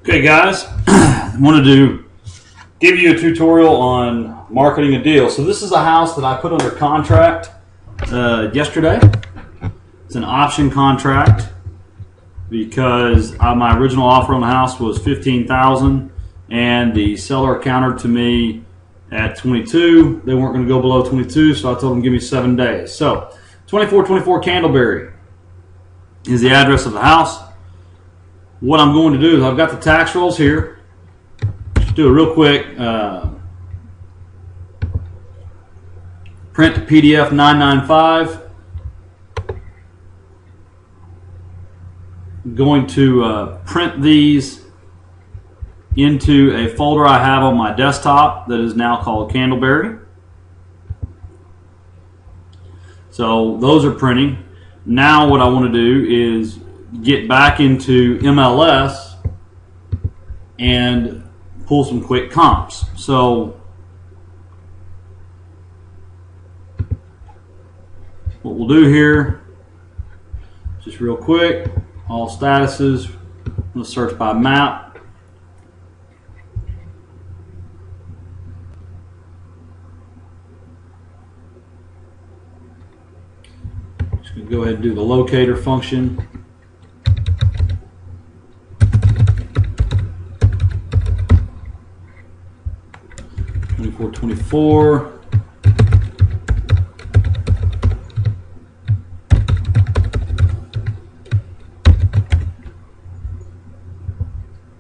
Okay guys, I wanted to give you a tutorial on marketing a deal. So this is a house that I put under contract yesterday. It's an option contract because my original offer on the house was $15,000 and the seller countered to me at 22. They weren't going to go below 22, so I told them give me 7 days. So 2424 Candleberry is the address of the house. What I'm going to do is I've got the tax rolls here. Just do it real quick. Print PDF 995. I'm going to print these into a folder I have on my desktop that is now called Candleberry. So those are printing. Now what I want to do is get back into MLS and pull some quick comps. So what we'll do here, just real quick, all statuses, let's search by map. Just going to go ahead and do the locator function. .2424.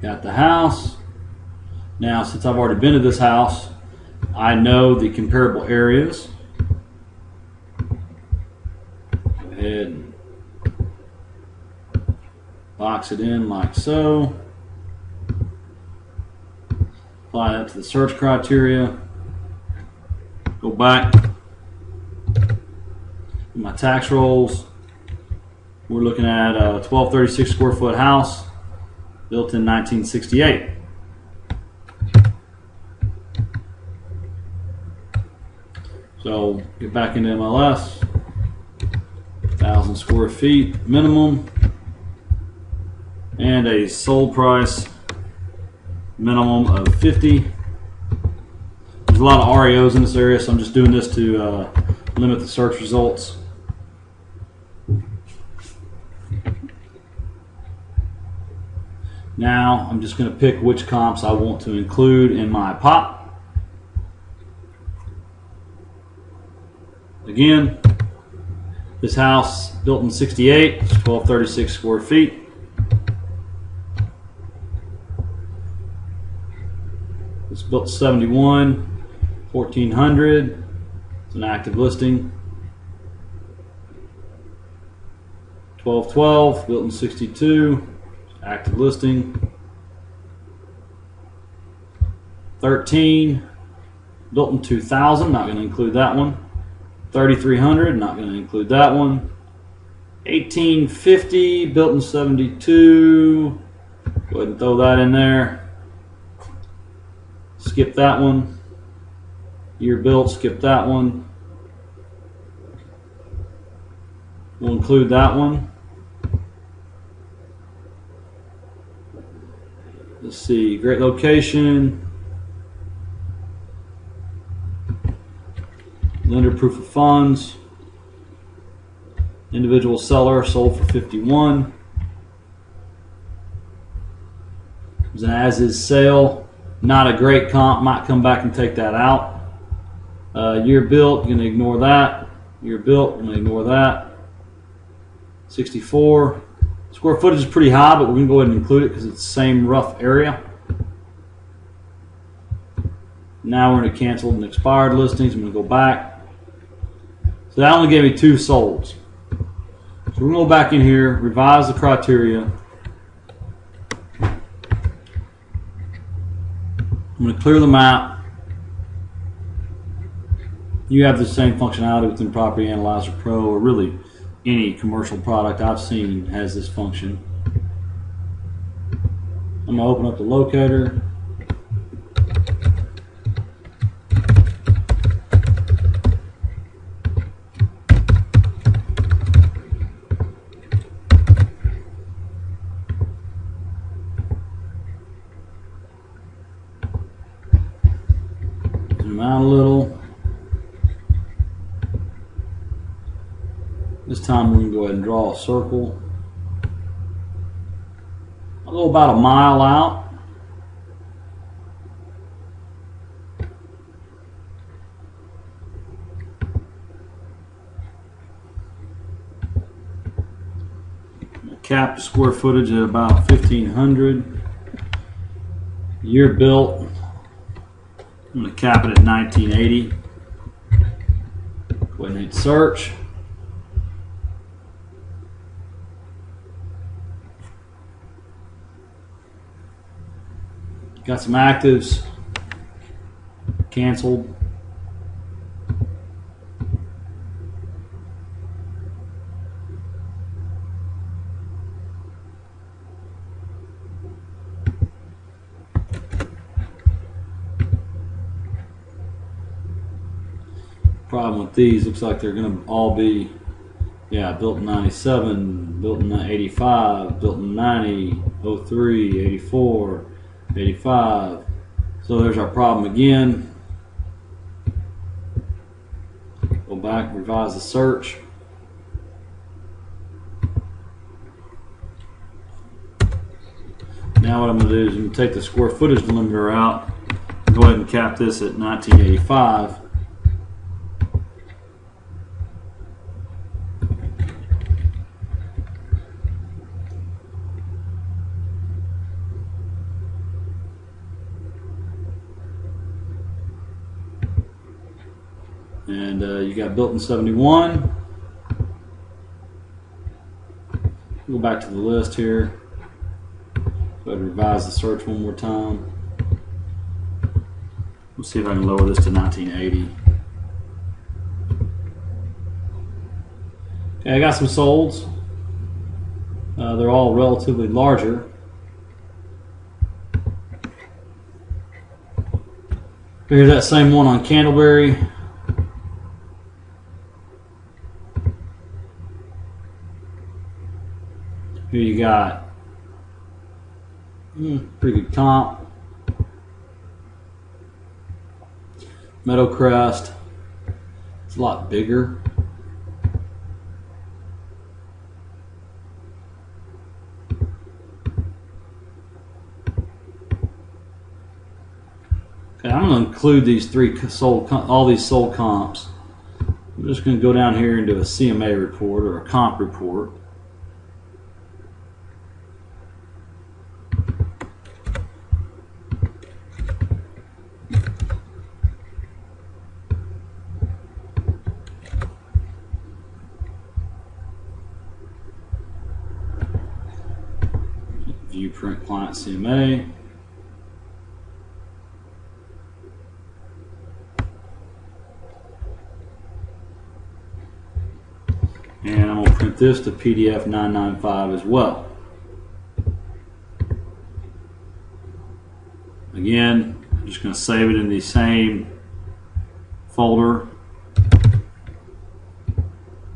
Got the house. Now, since I've already been to this house, I know the comparable areas. Go ahead and box it in like so. Apply that to the search criteria. Go back to my tax rolls. We're looking at a 1236 square foot house built in 1968. So get back into MLS. 1,000 square feet minimum, and a sold price minimum of 50. There's a lot of REOs in this area, so I'm just doing this to limit the search results. Now I'm just going to pick which comps I want to include in my pop. Again, this house built in 68, it's 1236 square feet. It's built 71, 1400. It's an active listing. 1212, built in 62, active listing. 13, built in 2000, not going to include that one. 3300, not going to include that one. 1850, built in 72. Go ahead and throw that in there. Skip that one. Year built, skip that one. We'll include that one. Let's see, great location. Lender proof of funds. Individual seller sold for 51. It was an as-is sale. Not a great comp, might come back and take that out. Year built, you're going to ignore that. Year built, we're going to ignore that. 64. Square footage is pretty high, but we're going to go ahead and include it because it's the same rough area. Now we're going to cancel and expired listings. I'm going to go back. So that only gave me 2 solds. So we're going to go back in here, revise the criteria. I'm going to clear the map. You have the same functionality within Property Analyzer Pro, or really any commercial product I've seen has this function. I'm going to open up the locator. them out a little. This time we're going to go ahead and draw a circle. I'll go about a mile out. Cap the square footage at about 1,500. Year built, I'm going to cap it at 1980. Go ahead and hit search. Got some actives, canceled. Problem with these, looks like they're going to all be, built in 97, built in 85, built in 90, 03, 84, 85. So there's our problem again. Go back, revise the search. Now what I'm going to do is I'm going to take the square footage delimiter out, go ahead and cap this at 1985. And you got built in 71. Go back to the list here. Go ahead and revise the search one more time. Let's see if I can lower this to 1980. Okay, I got some solds. They're all relatively larger. Here's that same one on Candleberry. Here you got pretty good comp. Meadowcrest, it's a lot bigger. Okay, I'm going to include these all these sold comps. I'm just going to go down here and do a CMA report or a comp report. View print client CMA. And I'm going to print this to PDF 995 as well. Again, I'm just going to save it in the same folder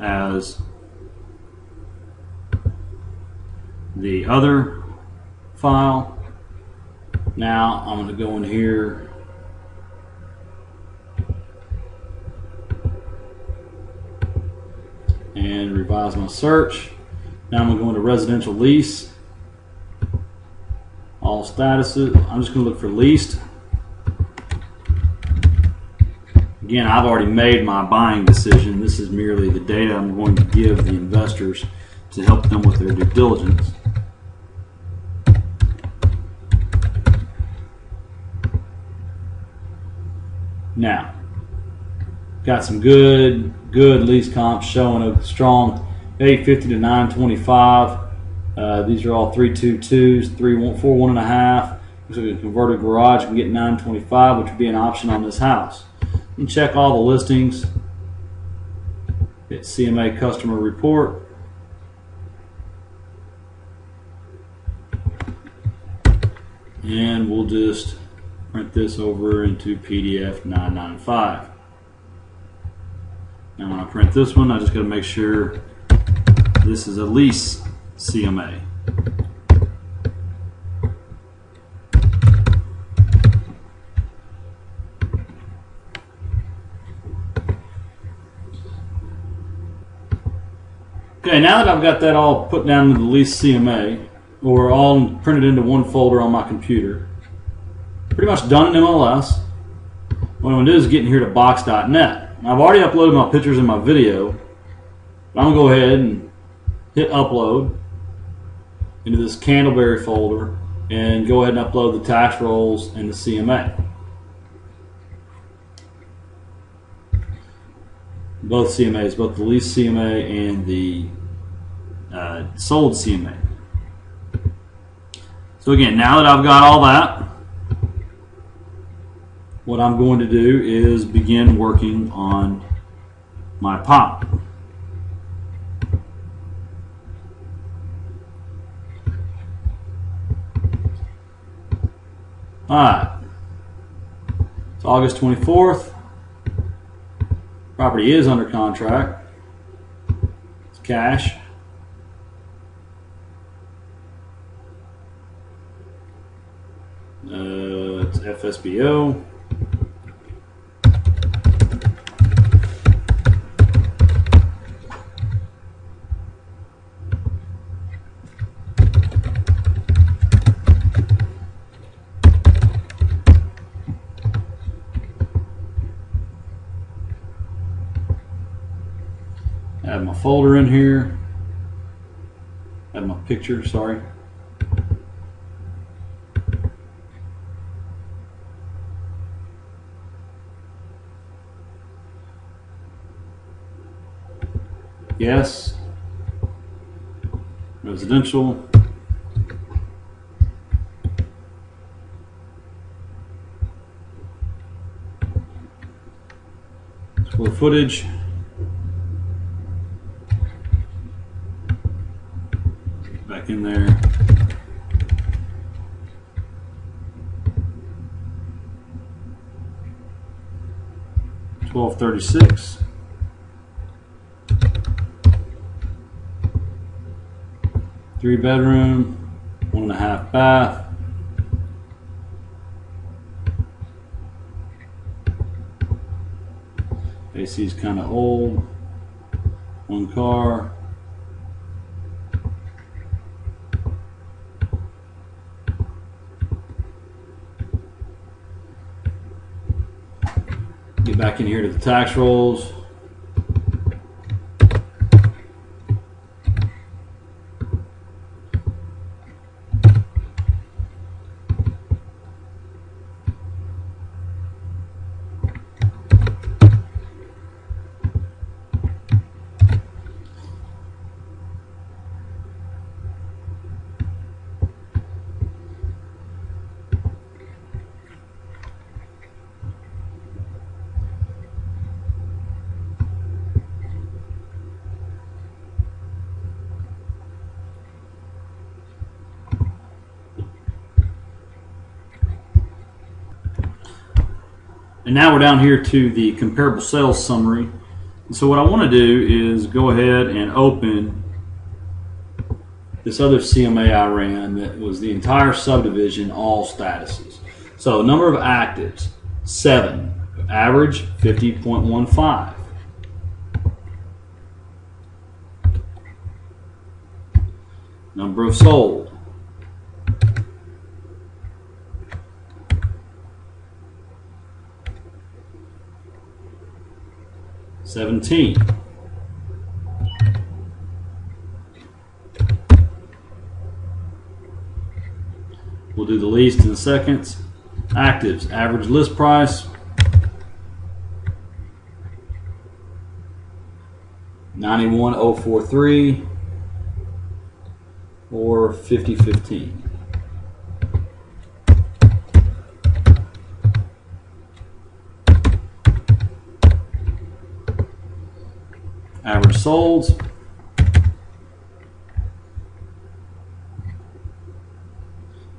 as the other file. Now I'm going to go in here and revise my search. Now I'm going to go into residential lease, all statuses. I'm just going to look for leased. Again, I've already made my buying decision. This is merely the data I'm going to give the investors to help them with their due diligence. Now, got some good lease comps showing a strong 850 to 925. These are all 322s, 4 1.5. Looks like a converted garage can get 925, which would be an option on this house. You can check all the listings. Hit CMA customer report. And we'll just print this over into PDF 995. Now when I print this one, I just got to make sure this is a lease CMA. Okay, now that I've got that all put down into the Lease CMA, or all printed into one folder on my computer, pretty much done in MLS, what I'm going to do is get in here to box.net. Now, I've already uploaded my pictures and my video. I'm going to go ahead and hit upload into this Candleberry folder and go ahead and upload the tax rolls and the CMA. Both CMAs, both the Lease CMA and the sold CMA. So again, now that I've got all that, what I'm going to do is begin working on my pop. Alright, it's August 24th. Property is under contract. It's cash. It's FSBO. Add my folder in here. Add my picture, sorry. Yes. Residential. Square footage. Back in there. $1236. Three bedroom, 1.5 bath. AC is kind of old. One car. Get back in here to the tax rolls. And now we're down here to the comparable sales summary. And so what I want to do is go ahead and open this other CMA I ran that was the entire subdivision, all statuses. So number of actives, 7. Average, 50.15. Number of sold. $17. We'll do the least in seconds. Actives, average list price, $91,043 or $50.15. Average solds,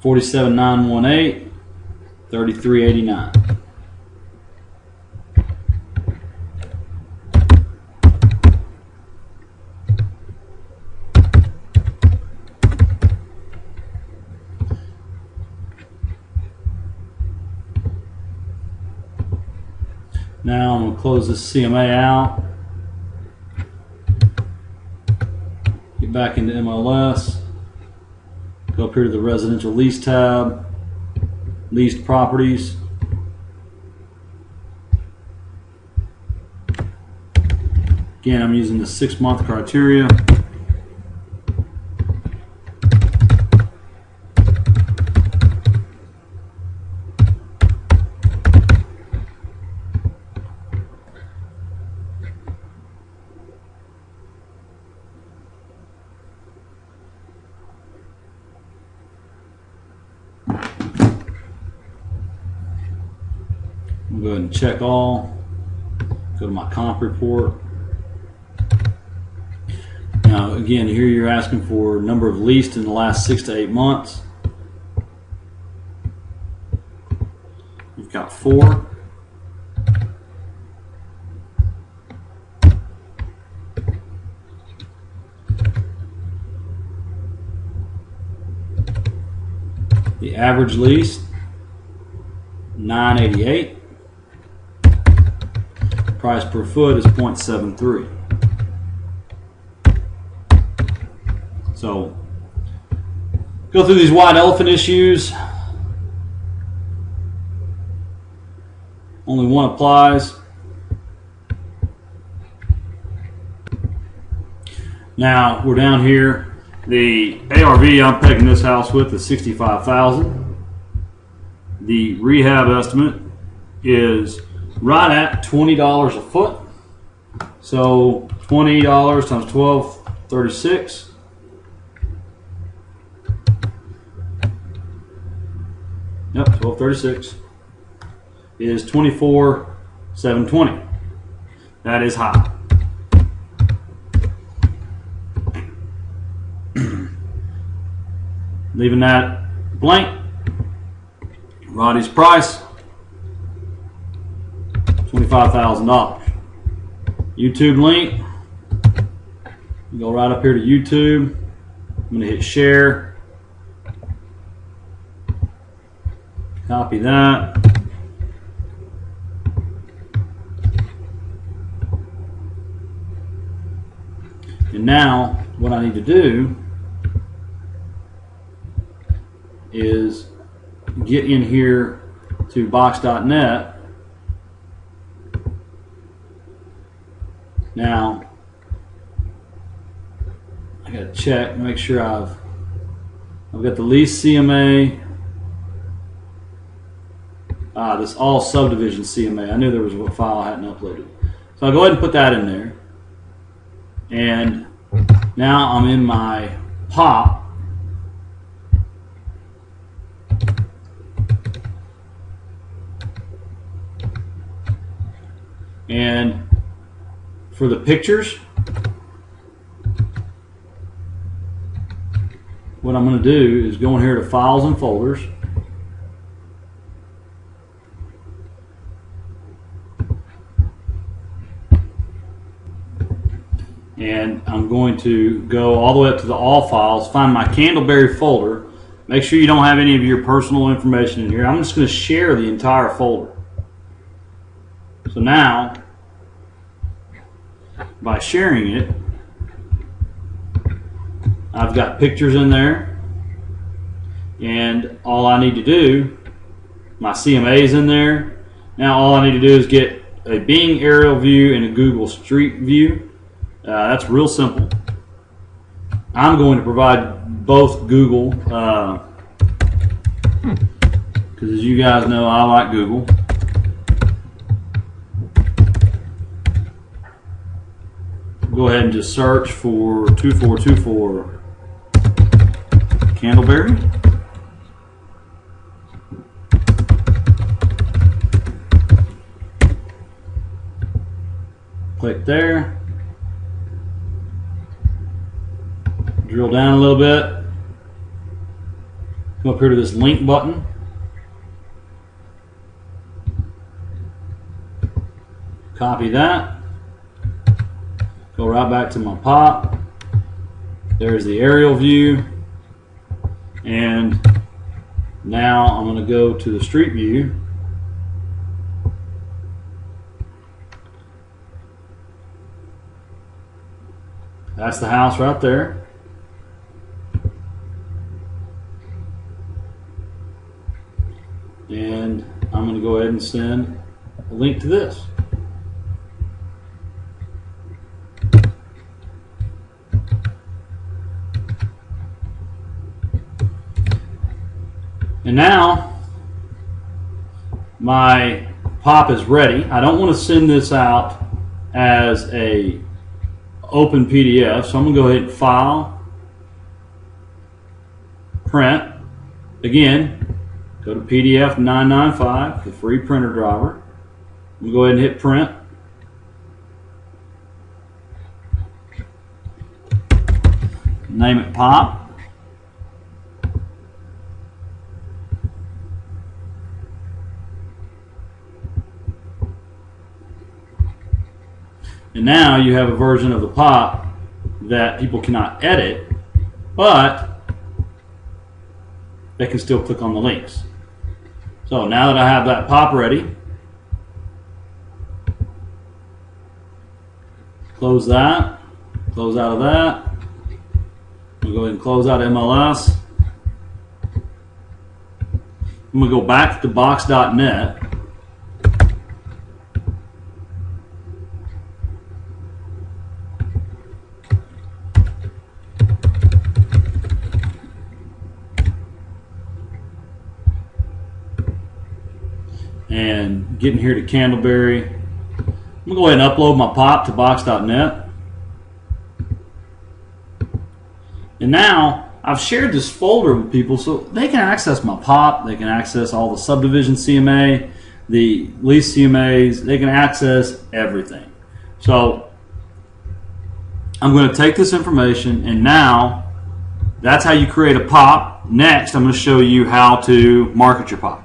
$47,918, $33.89. Now I'm going to close this CMA out. Get back into MLS. Go up here to the residential lease tab, leased properties. Again, I'm using the 6-month criteria. I'll go ahead and check all. Go to my comp report. Now, again, here you're asking for number of leased in the last 6 to 8 months. You've got 4. The average lease, $988. Price per foot is 0.73. So, go through these white elephant issues. Only one applies. Now, we're down here. The ARV I'm pegging this house with is $65,000. The rehab estimate is right at $20 a foot. So $20 times 12, 36. Yep, 1236 is 24,720. That is high. Leaving that blank. Roddy's price, $25,000. YouTube link. You go right up here to YouTube. I'm going to hit share. Copy that. And now what I need to do is get in here to box.net. Now I gotta check, make sure I've got the lease CMA. This all subdivision CMA. I knew there was a file I hadn't uploaded. So I'll go ahead and put that in there. And now I'm in my POP. And for the pictures, what I'm going to do is go in here to Files and Folders. And I'm going to go all the way up to the All Files, find my Candleberry folder. Make sure you don't have any of your personal information in here. I'm just going to share the entire folder. So now, by sharing it, I've got pictures in there, and all I need to do, my CMA's in there. Now all I need to do is get a Bing aerial view and a Google Street View. That's real simple. I'm going to provide both Google, because as you guys know, I like Google. Go ahead and just search for 2424 Candleberry. Click there. Drill down a little bit. Come up here to this link button. Copy that. Go right back to my POP. There's the aerial view. And now I'm going to go to the street view. That's the house right there. And I'm going to go ahead and send a link to this. And now my pop is ready. I don't want to send this out as a open PDF, so I'm going to go ahead and file, print. Again, go to PDF 995, the free printer driver. I'm going to go ahead and hit print. Name it pop. And now you have a version of the pop that people cannot edit, but they can still click on the links. So now that I have that pop ready, close that, close out of that. We'll go ahead and close out MLS. I'm going to go back to box.net. And getting here to Candleberry. I'm going to go ahead and upload my pop to box.net. And now I've shared this folder with people so they can access my pop, they can access all the subdivision CMA, the lease CMAs, they can access everything. So I'm going to take this information, and now that's how you create a pop. Next, I'm going to show you how to market your pop.